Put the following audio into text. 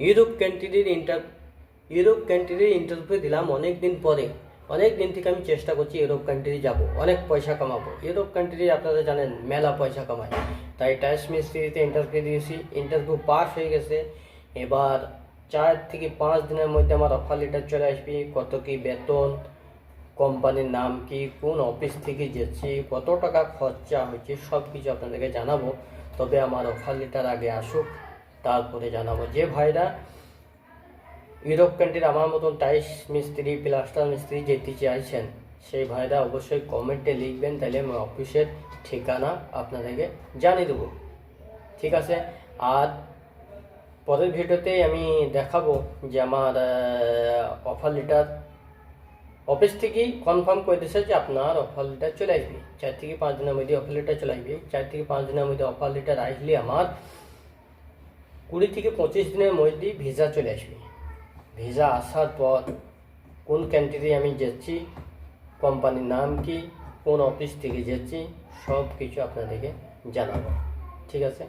Europe কান্ট্রির interview দিলাম অনেক দিন পরে। অনেক দিন থেকে আমি চেষ্টা করছি ইউরোপ কান্ট্রি যাব, অনেক পয়সা কামাবো। ইউরোপ কান্ট্রি আপনারা জানেন মেলা পয়সা কামায়। তাই টাইস মিস্ত্রিতে ইন্টারভিউ দিয়েছি, ইন্টারভিউ পাস হয়ে গেছে। এবার 4 থেকে 5 দিনের মধ্যে আমার অফার লেটার চলে আসবে। কত কি বেতন, কোম্পানির নাম কি, কোন অফিস থেকে যাচ্ছি, কত টাকা খরচা হয়েছে, সব কিছু আপনাদেরকে জানাবো। তবে আমার অফার লেটার আগে আসুক, তারপরে জানাবো। যে ভাইরা ইউরোপ কান্ট্রির আমার মতন টাইস মিস্ত্রি, প্লাস্টার মিস্ত্রি যেতে চাইছেন, সেই ভাইরা অবশ্যই কমেন্টে লিখবেন, তাহলে আমি অফিসের ঠিকানা আপনাদেরকে জানিয়ে দেবো। ঠিক আছে। আর পরের ভিডিওতে আমি দেখাবো যে আমার অফার লেটার অফিস থেকেই কনফার্ম করে দিয়েছে যে আপনার অফার লেটার চলে আসবে। 4 থেকে 5 দিনের মধ্যে অফার লেটার চলে আসবে। 4 থেকে 5 দিনের মধ্যে অফার লেটার আসলে আমার 20 থেকে 25 দিনের মধ্যে ভিসা চলে আসবে। ভিসা আসার পর কোন কান্ট্রিতে আমি যাচ্ছি, কোম্পানির নাম কি, কোন অফিস থেকে যাচ্ছি, সব কিছু আপনাদেরকে জানাবো। ঠিক আছে।